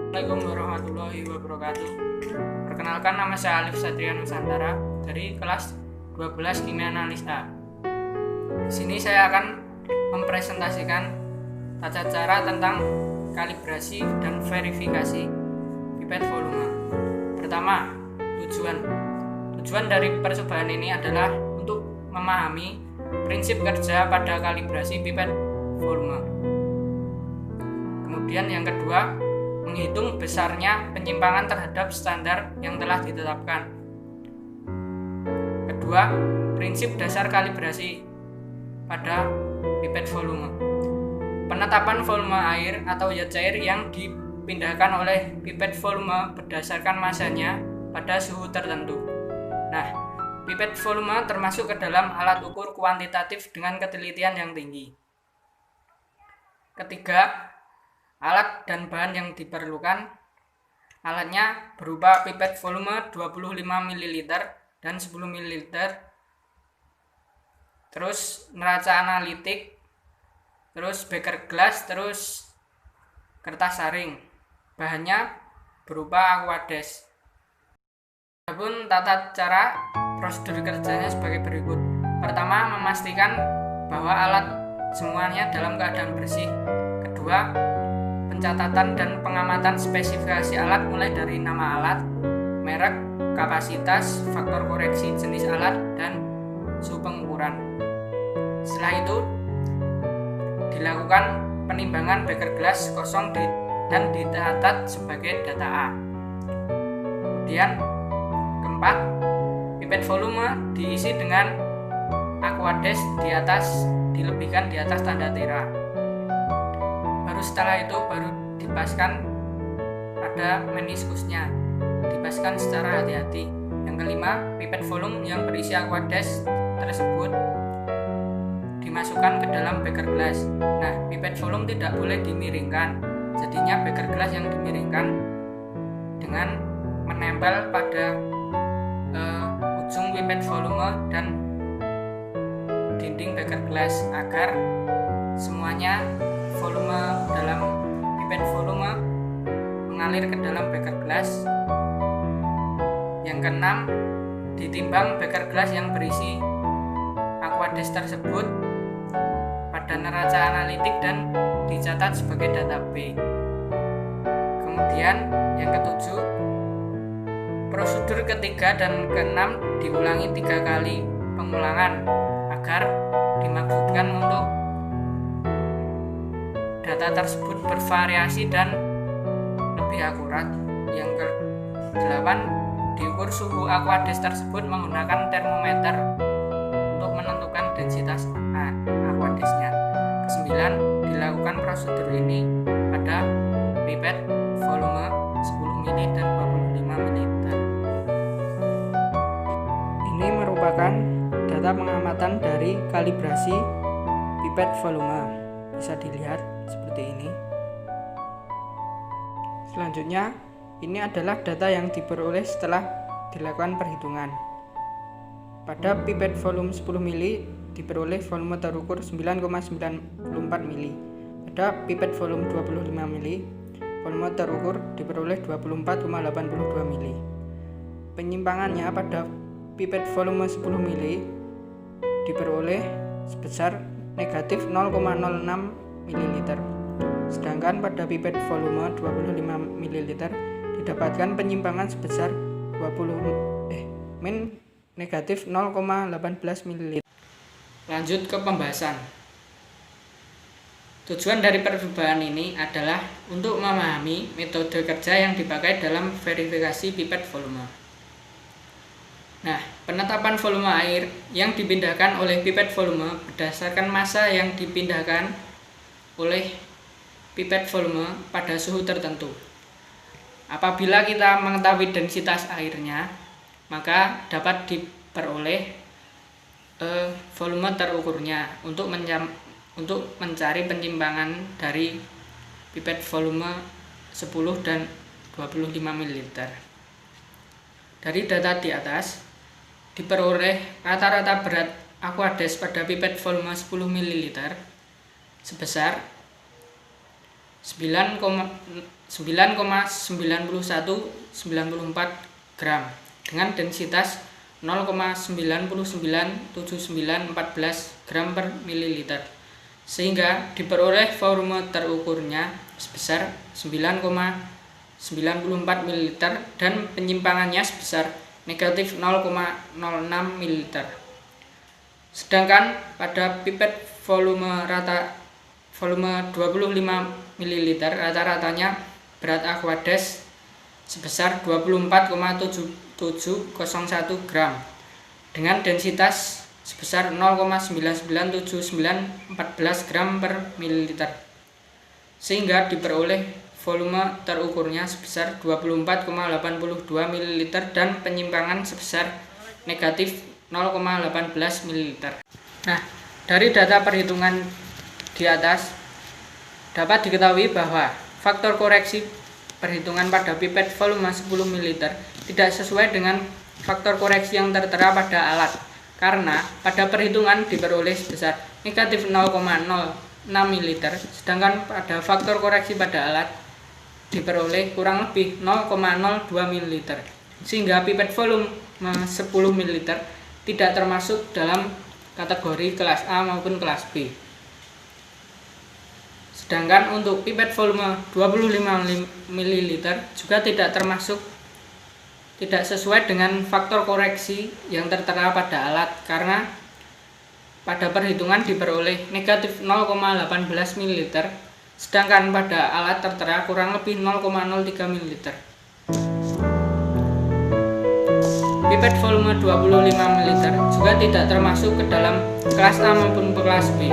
Assalamualaikum warahmatullahi wabarakatuh. Perkenalkan, nama saya Alif Satria Nusantara dari kelas 12 Kimia Analis A. Di sini saya akan mempresentasikan tata cara tentang kalibrasi dan verifikasi pipet volume. Pertama, tujuan dari percobaan ini adalah untuk memahami prinsip kerja pada kalibrasi pipet volume. Kemudian yang kedua, menghitung besarnya penyimpangan terhadap standar yang telah ditetapkan. Kedua, prinsip dasar kalibrasi pada pipet volume. Penetapan volume air atau zat cair yang dipindahkan oleh pipet volume berdasarkan masanya pada suhu tertentu. Nah, pipet volume termasuk ke dalam alat ukur kuantitatif dengan ketelitian yang tinggi. Ketiga, alat dan bahan yang diperlukan. Alatnya berupa pipet volume 25 ml dan 10 ml, terus neraca analitik, terus beker gelas, terus kertas saring. Bahannya berupa Aquades. Adapun tata cara prosedur kerjanya sebagai berikut. Pertama, memastikan bahwa alat semuanya dalam keadaan bersih. Kedua, pencatatan dan pengamatan spesifikasi alat mulai dari nama alat, merek, kapasitas, faktor koreksi jenis alat, dan suhu pengukuran. Setelah itu dilakukan penimbangan beker gelas kosong dan dicatat sebagai data A. Kemudian keempat, pipet volume diisi dengan Aquades dilebihkan di atas tanda tera. Setelah itu baru dipaskan pada meniskusnya, dipaskan secara hati-hati. Yang kelima, pipet volume yang berisi Aquades tersebut dimasukkan ke dalam beker gelas. Nah, pipet volume tidak boleh dimiringkan, jadinya beker gelas yang dimiringkan dengan menempel pada ujung pipet volume dan dinding beker gelas agar semuanya volume dalam pipet volume mengalir ke dalam beker gelas. Yang keenam, ditimbang beker gelas yang berisi Aquades tersebut pada neraca analitik dan dicatat sebagai data B. Kemudian yang ketujuh, prosedur ketiga dan keenam diulangi 3 kali pengulangan agar dimaksudkan untuk data tersebut bervariasi dan lebih akurat. Yang ke-8, diukur suhu Aquades tersebut menggunakan termometer untuk menentukan densitas Aquadesnya. Ke-9, dilakukan prosedur ini pada pipet volume 10 ml dan 25 ml. Ini merupakan data pengamatan dari kalibrasi pipet volume. Bisa dilihat seperti ini. Selanjutnya, ini adalah data yang diperoleh setelah dilakukan perhitungan. Pada pipet volume 10 ml diperoleh volume terukur 9,94 ml. Pada pipet volume 25 ml volume terukur diperoleh 24,82 ml. Penyimpangannya pada pipet volume 10 ml diperoleh sebesar negatif 0,06 ml. Sedangkan pada pipet volume 25 ml didapatkan penyimpangan sebesar negatif 0,18 ml. Lanjut ke pembahasan. Tujuan dari percobaan ini adalah untuk memahami metode kerja yang dipakai dalam verifikasi pipet volume. Nah, penetapan volume air yang dipindahkan oleh pipet volume berdasarkan massa yang dipindahkan oleh pipet volume pada suhu tertentu. Apabila kita mengetahui densitas airnya, maka dapat diperoleh volume terukurnya untuk mencari penyimpangan dari pipet volume 10 dan 25 ml. Dari data di atas diperoleh rata-rata berat Aquades pada pipet volume 10 ml sebesar 9,9194 gram dengan densitas 0,997914 gram per mililiter, sehingga diperoleh volume terukurnya sebesar 9,94 ml dan penyimpangannya sebesar negatif 0,06 ml. Sedangkan pada pipet volume 25 ml rata-ratanya berat Aquades sebesar 24,7701 gram dengan densitas sebesar 0,997914 gram per mililiter, sehingga diperoleh volume terukurnya sebesar 24,82 ml dan penyimpangan sebesar negatif 0,18 ml. Nah, dari data perhitungan di atas dapat diketahui bahwa faktor koreksi perhitungan pada pipet volume 10 ml tidak sesuai dengan faktor koreksi yang tertera pada alat, karena pada perhitungan diperoleh sebesar negatif 0,06 ml, sedangkan pada faktor koreksi pada alat diperoleh kurang lebih 0,02 ml, sehingga pipet volume 10 ml tidak termasuk dalam kategori kelas A maupun kelas B. Sedangkan untuk pipet volume 25 ml juga tidak sesuai dengan faktor koreksi yang tertera pada alat, karena pada perhitungan diperoleh negatif 0,18 ml, sedangkan pada alat tertera kurang lebih 0,03 ml. Pipet volume 25 ml juga tidak termasuk ke dalam kelas A maupun kelas B,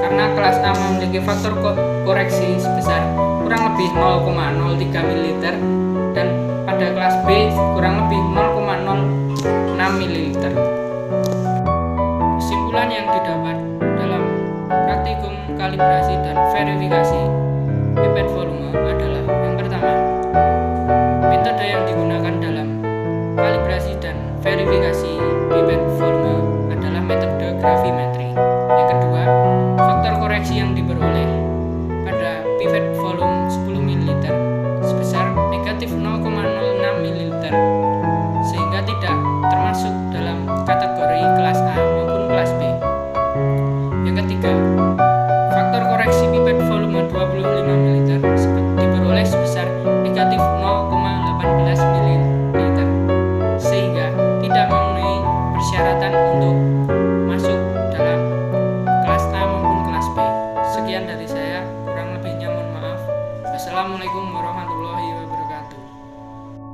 karena kelas A memiliki faktor koreksi sebesar kurang lebih 0,03 ml dan pada kelas B kurang lebih 0,06 ml. Kesimpulan yang didapat dalam praktikum kalibrasi dan verifikasi pipet volume adalah: yang pertama, metode yang digunakan dalam kalibrasi dan verifikasi pipet volume adalah metode gravimetri. Yang kedua, faktor koreksi yang diperoleh pada pipet volume 10 ml sebesar negatif 0,06 ml, sehingga tidak termasuk dalam kategori kelas A maupun kelas B. Yang ketiga, faktor koreksi pipet volume 25 ml diperoleh sebesar negatif 0,18 ml, sehingga tidak memenuhi persyaratan untuk masuk dalam kelas A maupun kelas B. Sekian dari saya, kurang lebihnya mohon maaf. Wassalamualaikum warahmatullahi wabarakatuh.